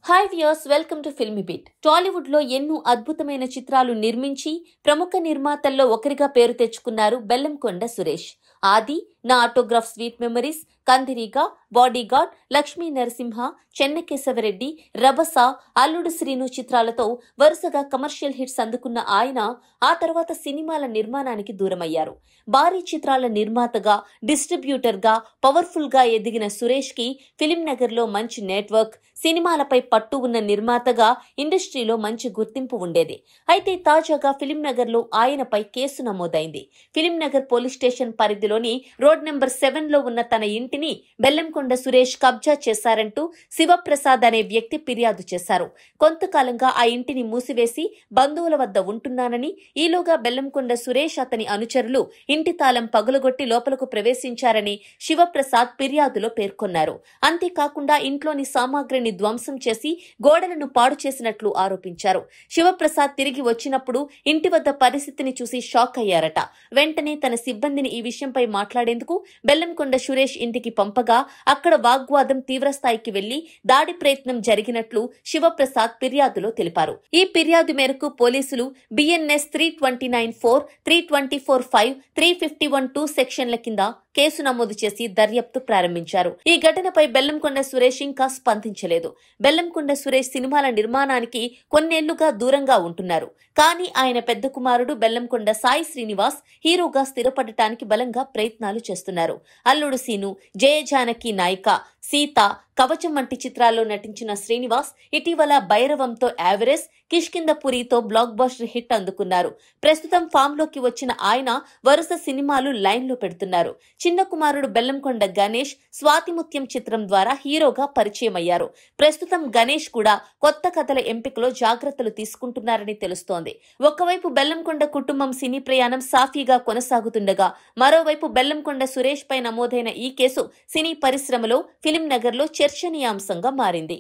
Hi viewers, welcome to filmy beat. Tollywood లో ఎన్నో అద్భుతమైన చిత్రాలు నిర్మించి ప్రముఖ నిర్మాతల్లో ఒకరిగా పేరు తెచ్చుకున్నారు బెల్లంకొండ సురేష్. ఆది, నా autograph, sweet memories, కందిరీగా, bodyguard, Lakshmi Narasimha, Chennakesava Reddy, రభస, అల్లుడు శ్రీను చిత్రాలతో వరుసగా కమర్షియల్ హిట్స్ అందుకున్న ఆయన ఆ తర్వాత సినిమాల నిర్మాణానికి దూరమయ్యారు. భారీ చిత్రాల నిర్మాతగా, డిస్ట్రిబ్యూటర్ గా పవర్ఫుల్ గా ఎదిగిన సురేష్ కి ఫిలిం నగర్ లో మంచి నెట్వర్క్, సినిమాలపై పట్టు ఉన్న నిర్మాతగా ఇండస్ట్రీలో మంచి గుర్తింపు ఉండేది. అయితే తాజాగా ఫిలిం నగర్ లో ఆయనపై కేసు నమోదైంది. ఫిలిం నగర్ పోలీస్ స్టేషన్ పరిధిలోని రోడ్ నెంబర్ 7 లో ఉన్న తన ఇంటిని బెల్లంకొండ సురేష్ కబ్జా చేశారంటూ శివప్రసాద్ అనే వ్యక్తి ఫిర్యాదు చేశారు. కొంతకాలంగా ఆ ఇంటిని మూసివేసి బంధువుల వద్ద ఉంటున్నానని, ఈలోగా బెల్లంకొండ సురేష్, అతని అనుచరులు ఇంటి తాళం పగులగొట్టి లోపలకు ప్రవేశించారని శివప్రసాద్ ఫిర్యాదులో పేర్కొన్నారు. అంతేకాకుండా ఇంట్లోని సామాగ్రిని ధ్వంసం చేసి గోడలను పాడు చేసినట్లు ఆరోపించారు. శివప్రసాద్ తిరిగి వచ్చినప్పుడు ఇంటి వద్ద పరిస్థితిని చూసి షాక్ అయ్యారట. వెంటనే తన సిబ్బందిని ఈ విషయంపై మాట్లాడేందుకు బెల్లంకొండ సురేష్ ఇంటికి పంపగా అక్కడ వాగ్వాదం తీవ్రస్థాయికి వెళ్లి దాడి ప్రయత్నం జరిగినట్లు శివప్రసాద్ ఫిర్యాదులో తెలిపారు. ఈ ఫిర్యాదు మేరకు పోలీసులు BNS 329(4), 324(5), 351(2) సెక్షన్ల కింద కేసు నమోదు చేసి దర్యాప్తు ప్రారంభించారు. ఈ ఘటనపై బెల్లంకొండ సురేష్ ఇంకా స్పందించలేదు. బెల్లంకొండ సురేష్ సినిమాల నిర్మాణానికి కొన్నేళ్లుగా దూరంగా ఉంటున్నారు. కానీ ఆయన పెద్ద కుమారుడు బెల్లంకొండ సాయి శ్రీనివాస్ హీరోగా స్థిరపడటానికి బలంగా ప్రయత్నాలు చేస్తున్నారు. అల్లుడు సీను, జయజానకి నాయిక, సీత, కవచం వంటి చిత్రాల్లో నటించిన శ్రీనివాస్ ఇటీవల భైరవంతో యావరేజ్, కిష్కిందపురితో బ్లాక్ బస్టర్ హిట్ అందుకున్నారు. ప్రస్తుతం ఫామ్ లోకి వచ్చిన ఆయన వరుస సినిమాలు లైన్ లో పెడుతున్నారు. చిన్న కుమారుడు బెల్లంకొండ గణేష్ స్వాతిముత్యం చిత్రం ద్వారా హీరోగా పరిచయం అయ్యారు. ప్రస్తుతం గణేష్ కూడా కొత్త కథల ఎంపికలో జాగ్రత్తలు తీసుకుంటున్నారని తెలుస్తోంది. ఒకవైపు బెల్లంకొండ కుటుంబం సినీ ప్రయాణం సాఫీగా కొనసాగుతుండగా, మరోవైపు బెల్లంకొండ సురేష్ పై నమోదైన ఈ కేసు సినీ పరిశ్రమలో, ఫిలిం నగర్ లో చర్చనీయాంశంగా మారింది.